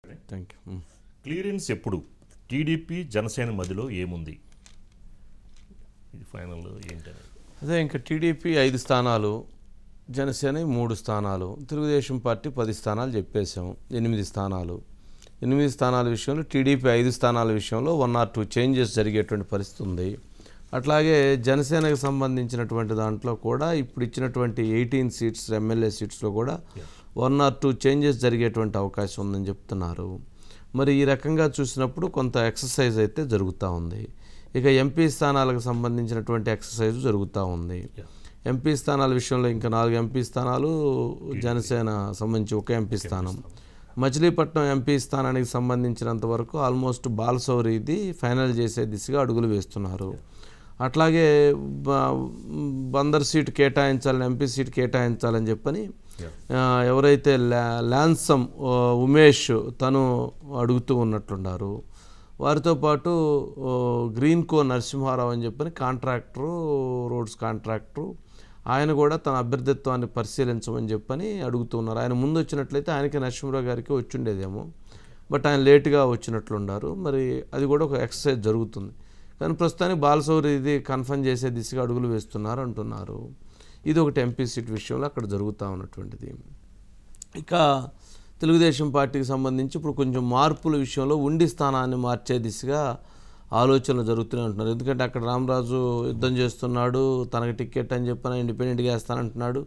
Thank you. Clearance ఎప్పుడు TDP Janasena మధ్యలో ఏముంది ఇది ఫైనల్ ఏంటనేది? అదే ఇంకా టీడీపీ 5 స్థానాలు, జనసేన 3 స్థానాలు, తెలుగుదేశం పార్టీ 10 స్థానాలు చెప్పేశాం. 8 స్థానాలు. 8 స్థానాల విషయంలో టీడీపీ 5 స్థానాల విషయంలో 1 or 2 చేంజెస్ జరిగేటువంటి పరిస్థితి ఉంది. అట్లాగే జనసేనకు సంబంధించినటువంటి దాంట్లో కూడా ఇప్పుడు ఇచ్చినటువంటి 18 సీట్స్ ఎమ్మెల్యే సీట్స్లో కూడా 1 or 2 చేంజెస్ జరిగేటువంటి అవకాశం ఉందని చెప్తున్నారు. మరి ఈ రకంగా చూసినప్పుడు కొంత ఎక్సర్సైజ్ అయితే జరుగుతూ ఉంది. ఇక ఎంపీ స్థానాలకు సంబంధించినటువంటి ఎక్సర్సైజ్ జరుగుతూ ఉంది. ఎంపీ స్థానాల విషయంలో ఇంకా 4 ఎంపీ స్థానాలు, జనసేన సంబంధించి 1 ఎంపీ స్థానం. మచిలీపట్నం ఎంపీ స్థానానికి సంబంధించినంత వరకు ఆల్మోస్ట్ బాలశౌరిది ఫైనల్ చేసే దిశగా అడుగులు వేస్తున్నారు. అట్లాగే బందర్ సీటు కేటాయించాలని, ఎంపీ సీటు కేటాయించాలని చెప్పని ఎవరైతే ల్యాన్సమ్ ఉమేష్ తను అడుగుతూ ఉన్నట్లున్నారు. వారితో పాటు గ్రీన్ కో నరసింహారావు అని చెప్పని కాంట్రాక్టరు, రోడ్స్ కాంట్రాక్టరు, ఆయన కూడా తన అభ్యర్థిత్వాన్ని పరిశీలించమని చెప్పని అడుగుతున్నారు. ఆయన ముందు వచ్చినట్లయితే ఆయనకి నరసింహరావు గారికి వచ్చిండేదేమో, బట్ ఆయన లేటుగా వచ్చినట్లున్నారు. మరి అది కూడా ఒక ఎక్సర్సైజ్ జరుగుతుంది. కానీ ప్రస్తుతానికి బాలశౌరి ఇది కన్ఫర్మ్ చేసే దిశగా అడుగులు వేస్తున్నారు అంటున్నారు. ఇది ఒకటి ఎంపీ సీట్ విషయంలో అక్కడ జరుగుతూ ఉన్నటువంటిది. ఇక తెలుగుదేశం పార్టీకి సంబంధించి ఇప్పుడు కొంచెం మార్పుల విషయంలో ఉండి స్థానాన్ని మార్చే దిశగా ఆలోచనలు జరుగుతూనే ఉంటున్నారు. ఎందుకంటే అక్కడ రామరాజు యుద్ధం చేస్తున్నాడు, తనకి టికెట్ అని చెప్పిన ఇండిపెండెంట్గా వేస్తానంటున్నాడు.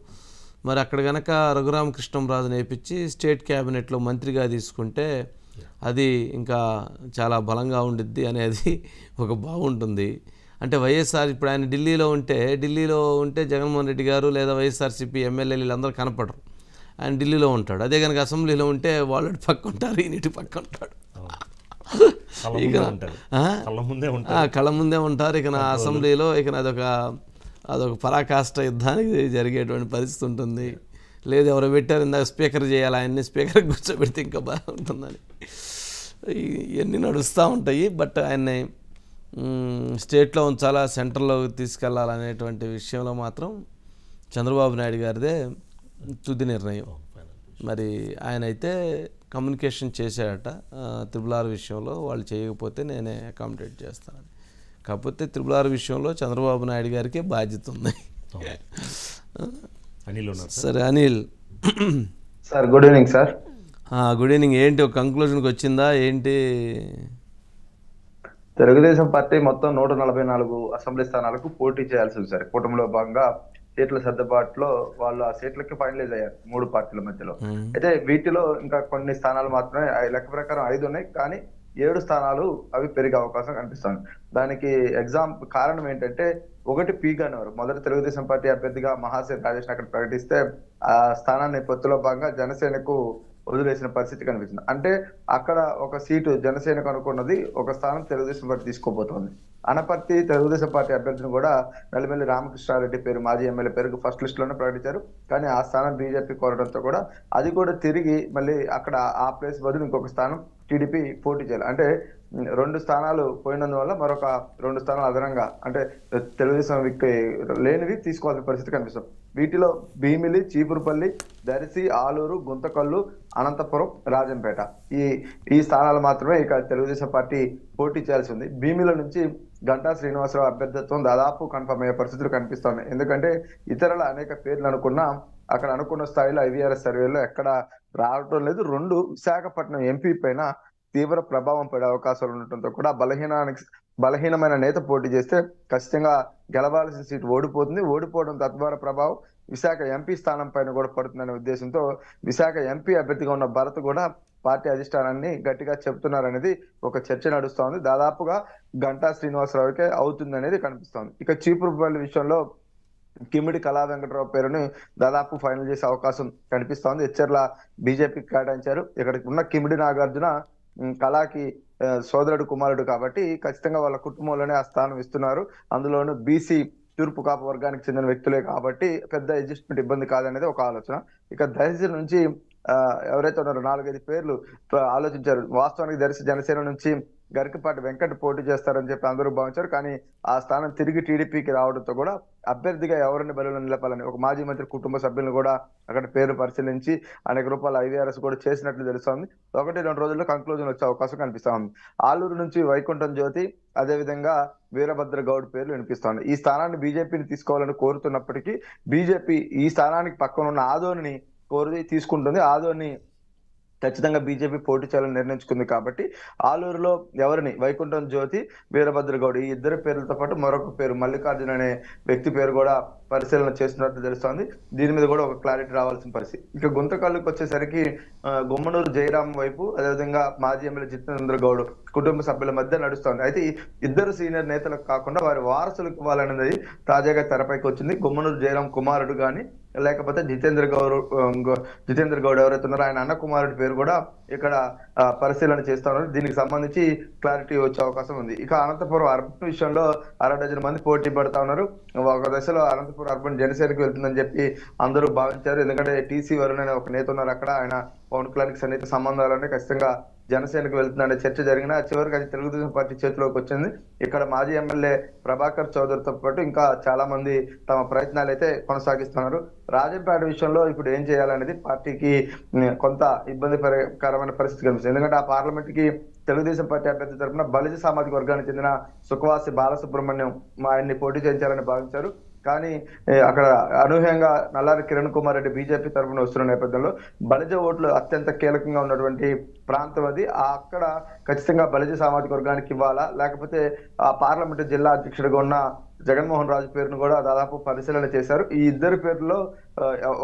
మరి అక్కడ కనుక రఘురామకృష్ణంరాజుని వేయించి స్టేట్ క్యాబినెట్లో మంత్రిగా తీసుకుంటే అది ఇంకా చాలా బలంగా ఉండిద్ది అనేది ఒక బాగుంటుంది. అంటే వైఎస్ఆర్ ఇప్పుడు ఆయన ఢిల్లీలో ఉంటే జగన్మోహన్ రెడ్డి గారు లేదా వైఎస్ఆర్సీపీ ఎమ్మెల్యేలు వీళ్ళందరూ కనపడరు. ఆయన ఢిల్లీలో ఉంటాడు. అదే కనుక అసెంబ్లీలో ఉంటే వాళ్ళు పక్క ఉంటారు, ఈయన పక్క ఉంటాడు. కళ్ళ ముందే ఉంటారు. ఇక నా అసెంబ్లీలో ఇక అదొక పరాకాష్ట యుద్ధానికి జరిగేటువంటి పరిస్థితి ఉంటుంది. లేదు ఎవరో పెట్టారు ఇందాక స్పీకర్ చేయాలి, ఆయన్ని స్పీకర్ కూర్చోబెడితే ఇంకా బాగుంటుందని ఇవన్నీ నడుస్తూ ఉంటాయి. బట్ ఆయన్ని స్టేట్లో ఉంచాలా, సెంటర్లో తీసుకెళ్లాలనేటువంటి విషయంలో మాత్రం చంద్రబాబు నాయుడు గారిదే తుది నిర్ణయం. మరి ఆయన అయితే కమ్యూనికేషన్ చేశాడట త్రిపుల్ విషయంలో, వాళ్ళు చేయకపోతే నేనే అకామిడేట్ చేస్తానని. కాకపోతే త్రిపుల్ విషయంలో చంద్రబాబు నాయుడు గారికి బాధ్యత ఉంది. సరే Anil sir, good evening sir. Good evening. ఏంటి ఒక కంక్లూజన్కి వచ్చిందా ఏంటి? తెలుగుదేశం పార్టీ మొత్తం 144 అసెంబ్లీ స్థానాలకు పోటీ చేయాల్సి ఉంది సార్. కూటమిలో భాగంగా సీట్ల సర్దుబాటులో వాళ్ళు ఆ సీట్లకి ఫైనలైజ్ అయ్యారు 3 పార్టీల మధ్యలో. అయితే వీటిలో ఇంకా కొన్ని స్థానాలు మాత్రమే లెక్క ప్రకారం 5 ఉన్నాయి, కానీ 7 స్థానాలు అవి పెరిగే అవకాశం కనిపిస్తుంది. దానికి కారణం ఏంటంటే, ఒకటి పి గన్నవరం మొదటి తెలుగుదేశం పార్టీ అభ్యర్థిగా మహాసేన్ రాజేష్ అక్కడ ప్రకటిస్తే ఆ స్థానాన్ని పొత్తులో భాగంగా జనసేనకు వదిలేసిన పరిస్థితి కనిపిస్తుంది. అంటే అక్కడ ఒక సీటు జనసేనకు అనుకున్నది, ఒక స్థానం తెలుగుదేశం పార్టీ తీసుకోబోతోంది. అనపర్తి తెలుగుదేశం పార్టీ అభ్యర్థిని కూడా నల్లిమెల్లి రామకృష్ణారెడ్డి పేరు, మాజీ ఎమ్మెల్యే పేరు ఫస్ట్ లిస్ట్ లోనే ప్రకటించారు. కానీ ఆ స్థానం బీజేపీ కోరడంతో కూడా అది కూడా తిరిగి మళ్ళీ అక్కడ ఆ ప్లేస్ బదులు ఇంకొక స్థానం టీడీపీ పోటీ చేయాలి. అంటే 2 స్థానాలు పోయినందువల్ల మరొక 2 స్థానాలు అదనంగా, అంటే తెలుగుదేశం లేనివి తీసుకోవాల్సిన పరిస్థితి కనిపిస్తుంది. వీటిలో భీమిలి, చీపురుపల్లి, దర్శి, ఆలూరు, గుంతకల్లు, అనంతపురం, రాజంపేట ఈ స్థానాలు మాత్రమే ఇక తెలుగుదేశం పార్టీ పోటీ చేయాల్సి ఉంది. భీమిల నుంచి గంటా శ్రీనివాసరావు అభ్యర్థిత్వం దాదాపు కన్ఫర్మ్ అయ్యే పరిస్థితులు కనిపిస్తున్నాయి. ఎందుకంటే ఇతరుల అనేక పేర్లు అనుకున్నా అక్కడ అనుకున్న స్థాయిలో ఐవీఆర్ఎస్ సర్వేలో ఎక్కడ రావటం లేదు. 2 విశాఖపట్నం ఎంపీ పైన తీవ్ర ప్రభావం పడే అవకాశాలు ఉండటంతో కూడా బలహీనమైన నేత పోటీ చేస్తే ఖచ్చితంగా గెలవాల్సిన సీటు ఓడిపోవడం తద్వారా ప్రభావం విశాఖ ఎంపీ స్థానం పైన కూడా పడుతుందనే ఉద్దేశంతో విశాఖ ఎంపీ అభ్యర్థిగా ఉన్న భరత్ కూడా పార్టీ అధిష్టానాన్ని గట్టిగా చెప్తున్నారనేది ఒక చర్చ నడుస్తా ఉంది. దాదాపుగా గంటా శ్రీనివాసరావుకే అవుతుంది అనేది కనిపిస్తోంది. ఇక చీపురుపల్లి విషయంలో కిమిడి కళా వెంకటరావు పేరుని దాదాపు ఫైనల్ చేసే అవకాశం కనిపిస్తోంది. ఎచ్చర్ల బీజేపీకి కేటాయించారు. ఇక్కడికి ఉన్న కిమిడి నాగార్జున కళాకి సోదరుడు కుమారుడు కాబట్టి ఖచ్చితంగా వాళ్ళ కుటుంబంలోనే ఆ స్థానం ఇస్తున్నారు. అందులోనూ బీసీ తూర్పు కాపు వర్గానికి చెందిన వ్యక్తులే కాబట్టి పెద్ద అడ్జస్ట్మెంట్ ఇబ్బంది కాదనేది ఒక ఆలోచన. ఇక దర్శి నుంచి ఎవరైతే ఉన్నారో 4-5 పేర్లు ఆలోచించారు. వాస్తవానికి దర్శి జనసేన నుంచి గరికపాటి వెంకట్ పోటీ చేస్తారని చెప్పి అందరూ భావించారు. కానీ ఆ స్థానం తిరిగి టీడీపీకి రావడంతో కూడా అభ్యర్థిగా ఎవరిని బరిలో నిలపాలని ఒక మాజీ మంత్రి కుటుంబ సభ్యులను కూడా అక్కడ పేరు పరిశీలించి అనేక రూపాయల IVRS కూడా చేసినట్లు తెలుస్తోంది. 1-2 రోజుల్లో కంక్లూజన్ వచ్చే అవకాశం కనిపిస్తా ఉంది. ఆలూరు నుంచి వైకుంఠం జ్యోతి, అదేవిధంగా వీరభద్ర గౌడ్ పేర్లు వినిపిస్తోంది. ఈ స్థానాన్ని బీజేపీని తీసుకోవాలని కోరుతున్నప్పటికీ బీజేపీ ఈ స్థానానికి పక్కన ఉన్న ఆదోనిని కోరి తీసుకుంటుంది. ఆదోని ఖచ్చితంగా బీజేపీ పోటీ చేయాలని నిర్ణయించుకుంది కాబట్టి ఆలూరులో ఎవరిని వైకుంఠం జ్యోతి, వీరభద్ర గౌడ్ ఈ ఇద్దరు పేర్లతో పాటు మరొక పేరు మల్లికార్జున అనే వ్యక్తి పేరు కూడా పరిశీలన చేస్తున్నట్లు తెలుస్తోంది. దీని మీద కూడా ఒక క్లారిటీ రావాల్సిన పరిస్థితి. ఇక గుంతకల్లుకి వచ్చేసరికి గుమ్మనూరు జయరాం వైపు, అదేవిధంగా మాజీ ఎమ్మెల్యే జితేంద్ర గౌడ్ కుటుంబ సభ్యుల మధ్య నడుస్తోంది. అయితే ఇద్దరు సీనియర్ నేతలకు కాకుండా వారి వారసులకు ఇవ్వాలనేది తాజాగా తెరపైకి వచ్చింది. గుమ్మనూరు జయరాం కుమారుడు కానీ లేకపోతే జితేంద్ర గౌడ్ ఎవరైతే ఉన్నారో ఆయన అన్న కుమారుడి పేరు కూడా ఇక్కడ పరిశీలన చేస్తా ఉన్నారు. దీనికి సంబంధించి క్లారిటీ వచ్చే అవకాశం ఉంది. ఇక అనంతపురం అర్బన్ విషయంలో 60 మంది పోటీ పడతా ఉన్నారు. ఒక దశలో అనంతపురం అర్బన్ జనసేనకు వెళ్తుందని చెప్పి అందరూ భావించారు. ఎందుకంటే TC వరుణ్ అనే ఒక నేత ఉన్నారు అక్కడ. ఆయన పవన్ కళ్యాణ్కి సన్నిహిత సంబంధాలనే ఖచ్చితంగా జనసేనకు వెళ్తుందనే చర్చ జరిగిన చివరికి అది తెలుగుదేశం పార్టీ చేతిలోకి వచ్చింది. ఇక్కడ మాజీ ఎమ్మెల్యే ప్రభాకర్ చౌదరితో పాటు ఇంకా చాలా మంది తమ ప్రయత్నాలు అయితే కొనసాగిస్తున్నారు. రాజంపేట విషయంలో ఇప్పుడు ఏం చేయాలనేది పార్టీకి కొంత ఇబ్బందికరమైన పరిస్థితి కనిపిస్తుంది. ఎందుకంటే ఆ పార్లమెంట్ కి తెలుగుదేశం పార్టీ అభ్యర్థి తరఫున బలిజ సామాజిక వర్గానికి చెందిన సుఖవాసి బాలసుబ్రహ్మణ్యం ఆయన్ని పోటీ చేయించాలని భావించారు. కానీ అక్కడ అనూహ్యంగా నల్లారి కిరణ్ కుమార్ రెడ్డి బీజేపీ తరఫున వస్తున్న నేపథ్యంలో బలిజ ఓట్లు అత్యంత కీలకంగా ఉన్నటువంటి ప్రాంతం అది. అక్కడ ఖచ్చితంగా బలిజ సామాజిక వర్గానికి ఇవ్వాలా, లేకపోతే ఆ పార్లమెంటు జిల్లా అధ్యక్షుడిగా ఉన్న జగన్మోహన్ రాజు పేరును కూడా దాదాపు పరిశీలన చేశారు. ఈ ఇద్దరు పేర్లలో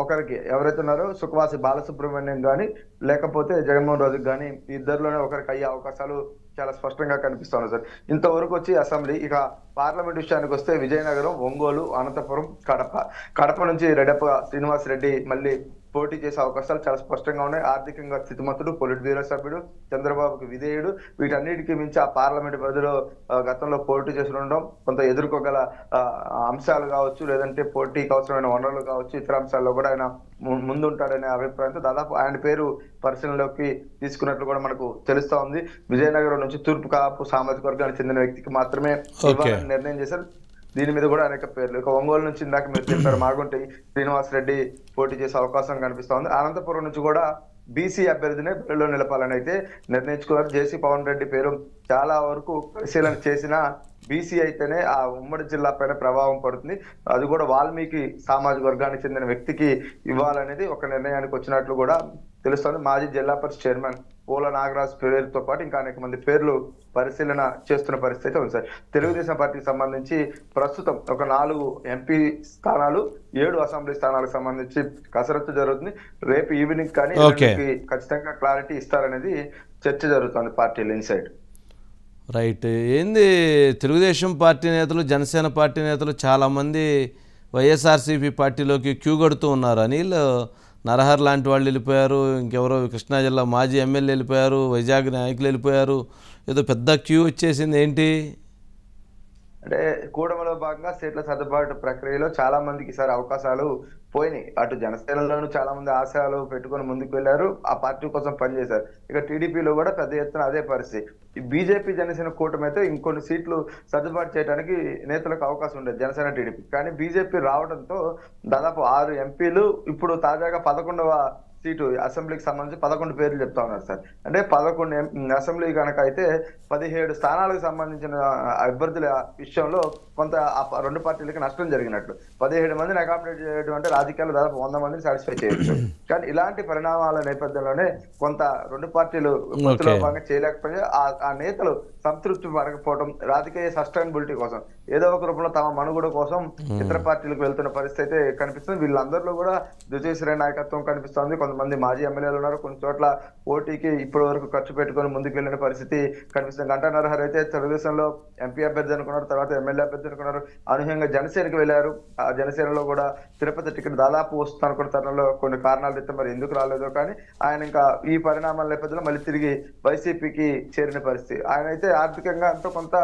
ఒకరికి ఎవరైతే ఉన్నారో సుఖవాసి బాలసుబ్రహ్మణ్యం కానీ లేకపోతే జగన్మోహన్ రాజుకి కానీ ఈ ఇద్దరిలోనే ఒకరికి అయ్యే అవకాశాలు చాలా స్పష్టంగా కనిపిస్తున్నాయి సార్. ఇంతవరకు వచ్చి అసెంబ్లీ. ఇక పార్లమెంట్ విషయానికి వస్తే విజయనగరం, ఒంగోలు, అనంతపురం, కడప నుంచి రెడ్డప్ప శ్రీనివాస్ రెడ్డి మళ్ళీ పోటీ చేసే అవకాశాలు చాలా స్పష్టంగా ఉన్నాయి. ఆర్థికంగా స్థితిమంతుడు, పొలిట్ బ్యూరో సభ్యుడు, చంద్రబాబుకు విధేయుడు. వీటన్నిటికీ మించి ఆ పార్లమెంట్ పరిధిలో గతంలో పోటీ చేసి ఉండడం, కొంత ఎదుర్కోగల అంశాలు కావచ్చు, లేదంటే పోటీకి అవసరమైన వనరులు కావచ్చు, ఇతర అంశాల్లో కూడా ఆయన ముందుంటాడనే అభిప్రాయంతో దాదాపు ఆయన పేరు పరిశీలనలోకి తీసుకున్నట్లు కూడా మనకు తెలుస్తా ఉంది. విజయనగరం నుంచి తూర్పు కాపు సామాజిక వర్గానికి చెందిన వ్యక్తికి మాత్రమే నిర్ణయం చేశారు. దీని మీద కూడా అనేక పేర్లు. ఇక ఒంగోలు నుంచి ఇందాక మీరు చెప్పారు మాగుంటి శ్రీనివాస్ రెడ్డి పోటీ చేసే అవకాశం కనిపిస్తా ఉంది. అనంతపురం నుంచి కూడా బీసీ అభ్యర్థినే బరిలో నిలపాలని అయితే నిర్ణయించుకున్నారు. జేసీ పవన్ రెడ్డి పేరు చాలా వరకు పరిశీలన చేసిన బీసీ అయితేనే ఆ ఉమ్మడి జిల్లా పైన ప్రభావం పడుతుంది, అది కూడా వాల్మీకి సామాజిక వర్గానికి చెందిన వ్యక్తికి ఇవ్వాలనేది ఒక నిర్ణయానికి వచ్చినట్లు కూడా తెలుస్తుంది. మాజీ జిల్లా పరిషత్ చైర్మన్ పోల నాగరాజ్ పేరుతో పాటు ఇంకా అనేక మంది పేర్లు పరిశీలన చేస్తున్న పరిస్థితి ఉంది సార్. తెలుగుదేశం పార్టీకి సంబంధించి ప్రస్తుతం ఒక 4 ఎంపీ స్థానాలు, 7 అసెంబ్లీ స్థానాలకు సంబంధించి కసరత్తు జరుగుతుంది. రేపు ఈవినింగ్ కానీ ఖచ్చితంగా క్లారిటీ ఇస్తారనేది చర్చ జరుగుతుంది పార్టీలు ఇన్సైడ్. రైట్. ఏంది తెలుగుదేశం పార్టీ నేతలు, జనసేన పార్టీ నేతలు చాలామంది వైఎస్ఆర్సీపీ పార్టీలోకి క్యూ కడుతూ ఉన్నారు. అనిల్ నరహర్ లాంటి వాళ్ళు వెళ్ళిపోయారు, ఇంకెవరో కృష్ణా జిల్లా మాజీ ఎమ్మెల్యే వెళ్ళిపోయారు, వైజాగ్ నాయకులు వెళ్ళిపోయారు, ఏదో పెద్ద క్యూ వచ్చేసింది. ఏంటి అంటే కూటమిలో భాగంగా సీట్ల సర్దుబాటు ప్రక్రియలో చాలా మందికి ఈసారి అవకాశాలు పోయినాయి. అటు జనసేనలోనూ చాలా మంది ఆశయాలు పెట్టుకొని ముందుకు వెళ్ళారు, ఆ పార్టీ కోసం పనిచేశారు. ఇక టీడీపీలో కూడా పెద్ద ఎత్తున అదే పరిస్థితి. ఈ బీజేపీ జనసేన కూటమి అయితే ఇంకొన్ని సీట్లు సర్దుబాటు చేయడానికి నేతలకు అవకాశం ఉండేది జనసేన టీడీపీ. కానీ బీజేపీ రావడంతో దాదాపు 6 ఎంపీలు, ఇప్పుడు తాజాగా 11వ సీటు అసెంబ్లీకి సంబంధించి 11 పేర్లు చెప్తా ఉన్నారు సార్. అంటే 11 అసెంబ్లీ కనుక అయితే 17 స్థానాలకు సంబంధించిన అభ్యర్థుల విషయంలో కొంత 2 పార్టీలకి నష్టం జరిగినట్లు. 17 మందిని అకామిడేట్ చేయడం అంటే రాజకీయాలు దాదాపు 100 మందిని సాటిస్ఫై చేయొచ్చు. కానీ ఇలాంటి పరిణామాల నేపథ్యంలోనే కొంత 2 పార్టీలు భాగంగా చేయలేకపోయి ఆ నేతలు సంతృప్తి పడకపోవడం, రాజకీయ సస్టైనబిలిటీ కోసం ఏదో ఒక రూపంలో తమ మనుగడ కోసం ఇతర పార్టీలకు వెళ్తున్న పరిస్థితి అయితే కనిపిస్తుంది. వీళ్ళందరిలో కూడా ద్వితీయ నాయకత్వం కనిపిస్తోంది. కొంతమంది మాజీ ఎమ్మెల్యేలు ఉన్నారు, కొన్ని చోట్ల పోటీకి ఇప్పటి వరకు ఖర్చు పెట్టుకొని ముందుకు వెళ్ళిన పరిస్థితి కనిపిస్తుంది. గంటా నరహర్ అయితే తెలుగుదేశంలో ఎంపీ అభ్యర్థి అనుకున్నారు, తర్వాత ఎమ్మెల్యే అభ్యర్థి అనుకున్నారు, అనూహ్యంగా జనసేనకు వెళ్ళారు. ఆ జనసేనలో కూడా తిరుపతి టికెట్ దాదాపు వస్తుంది అనుకున్న తరుణంలో కొన్ని కారణాలు అయితే మరి ఎందుకు రాలేదో కానీ ఆయన ఇంకా ఈ పరిణామాల నేపథ్యంలో మళ్ళీ తిరిగి వైసీపీకి చేరిన పరిస్థితి. ఆయన అయితే ఆర్థికంగా ఎంతో కొంత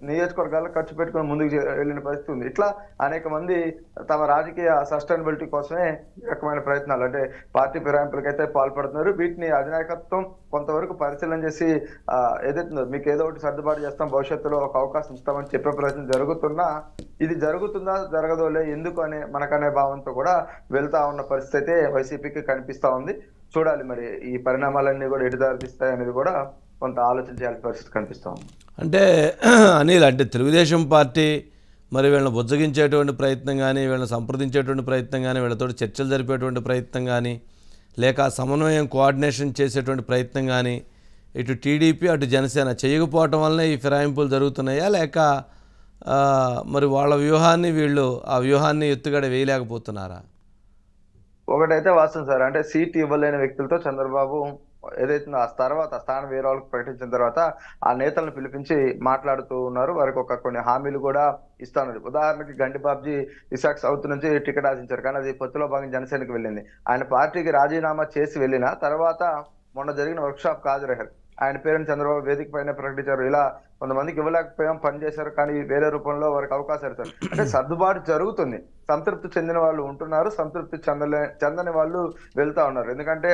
నియోజకవర్గాల్లో ఖర్చు పెట్టుకుని ముందుకు వెళ్ళిన పరిస్థితి ఉంది. ఇట్లా అనేక మంది తమ రాజకీయ సస్టైనబిలిటీ కోసమే ఈ రకమైన ప్రయత్నాలు అంటే పార్టీ ఫిరాయింపులకైతే పాల్పడుతున్నారు. వీటిని అధినాయకత్వం కొంతవరకు పరిశీలన చేసి ఏదైతుందో మీకు ఏదో ఒకటి సర్దుబాటు చేస్తాం, భవిష్యత్తులో ఒక అవకాశం ఇస్తామని చెప్పే ప్రయత్నం జరుగుతున్నా ఇది జరుగుతుందా జరగదోలే ఎందుకు అనే మనకనే భావంతో కూడా వెళ్తా ఉన్న పరిస్థితి అయితే వైసీపీకి కనిపిస్తా ఉంది. చూడాలి మరి ఈ పరిణామాలన్నీ కూడా ఎటు దారితీస్తాయి అనేది కూడా కొంత ఆలోచన చేయాల్సిన పరిస్థితి కనిపిస్తా ఉంది. అంటే అనిల్, అంటే తెలుగుదేశం పార్టీ మరి వీళ్ళని బుజ్జగించేటువంటి ప్రయత్నం కానీ, వీళ్ళని సంప్రదించేటువంటి ప్రయత్నం కానీ, వీళ్ళతో చర్చలు జరిపేటువంటి ప్రయత్నం కానీ, లేక సమన్వయం కోఆర్డినేషన్ చేసేటువంటి ప్రయత్నం కానీ ఇటు టీడీపీ అటు జనసేన చేయకపోవటం వల్లనే ఈ ఫిరాయింపులు జరుగుతున్నాయా, లేక మరి వాళ్ళ వ్యూహాన్ని వీళ్ళు ఆ వ్యూహాన్ని ఎత్తుగడ వేయలేకపోతున్నారా? ఒకటైతే వాస్తవం సార్, అంటే సీట్ ఇవ్వలేని వ్యక్తులతో చంద్రబాబు ఏదైతే ఆ తర్వాత స్థానం వేరే వాళ్ళకి ప్రకటించిన తర్వాత ఆ నేతలను పిలిపించి మాట్లాడుతూ ఉన్నారు. వారికి కొన్ని హామీలు కూడా ఇస్తాను. ఉదాహరణకి గండి బాబ్జీ విశాఖ సౌత్ నుంచి టికెట్ ఆశించారు, కానీ అది పొత్తులో భాగంగా జనసేనకి వెళ్ళింది. ఆయన పార్టీకి రాజీనామా చేసి వెళ్ళిన తర్వాత మొన్న జరిగిన వర్క్ షాప్ హాజరయ్యారు. ఆయన పేరుని చంద్రబాబు వేదిక పైన ప్రకటించారు. ఇలా కొంతమందికి ఇవ్వలేకపోయాం, పనిచేశారు, కానీ వేరే రూపంలో వారికి అవకాశాలు ఇస్తారు. అంటే సర్దుబాటు జరుగుతుంది. సంతృప్తి చెందిన వాళ్ళు ఉంటున్నారు, సంతృప్తి చెందని వాళ్ళు వెళ్తా ఉన్నారు. ఎందుకంటే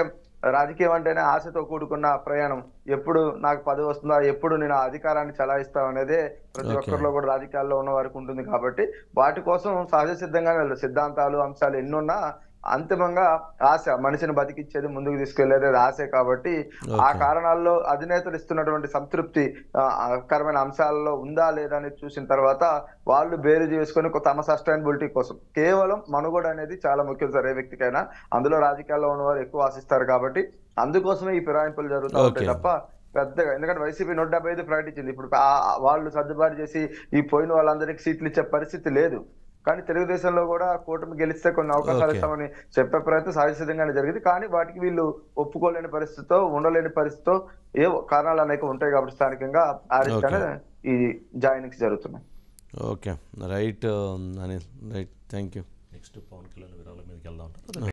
రాజకీయం అంటేనే ఆశతో కూడుకున్న ప్రయాణం. ఎప్పుడు నాకు పదవి వస్తుందా, ఎప్పుడు నేను ఆ అధికారాన్ని చలాయిస్తా అనేదే ప్రతి ఒక్కరిలో కూడా రాజకీయాల్లో ఉన్న వారికి ఉంటుంది. కాబట్టి వాటి కోసం సహజ సిద్ధంగానే వెళ్తారు. సిద్ధాంతాలు అంశాలు ఎన్నున్నా అంతిమంగా ఆశ మనిషిని బతికిచ్చేది, ముందుకు తీసుకెళ్లేది ఆశే. కాబట్టి ఆ కారణాల్లో అధినేతలు ఇస్తున్నటువంటి సంతృప్తి కరమైన అంశాలలో ఉందా లేదా అని చూసిన తర్వాత వాళ్ళు బేరీజు వేసుకొని తమ సస్టైనబిలిటీ కోసం కేవలం మనుగడ అనేది చాలా ముఖ్యం సార్ ఏ వ్యక్తికైనా. అందులో రాజకీయాల్లో ఉన్నవారు ఎక్కువ ఆశిస్తారు. కాబట్టి అందుకోసమే ఈ ఫిరాయింపులు జరుగుతూ ఉంటాయి తప్ప పెద్దగా. ఎందుకంటే వైసీపీ 175 ప్రకటించింది. ఇప్పుడు వాళ్ళు సర్దుబాటు చేసి ఈ పోయిన వాళ్ళందరికీ సీట్లు ఇచ్చే పరిస్థితి లేదు. కానీ తెలుగుదేశంలో కూడా కూటమి గెలిస్తే కొన్ని అవకాశాలు ఇస్తామని చెప్పే ప్రయత్నం సహజసిద్ధంగానే జరిగింది. కానీ వాటికి వీళ్ళు ఒప్పుకోలేని పరిస్థితితో, ఉండలేని పరిస్థితితో ఏ కారణాలు అనేక ఉంటాయి. కాబట్టి స్థానికంగా ఆరిస్తేనే ఈ జాయినింగ్స్ జరుగుతున్నాయి. Okay, right Anil, right, thank you. Next Pawan Kalyan విరాళం మీదకి వెళ్దాం.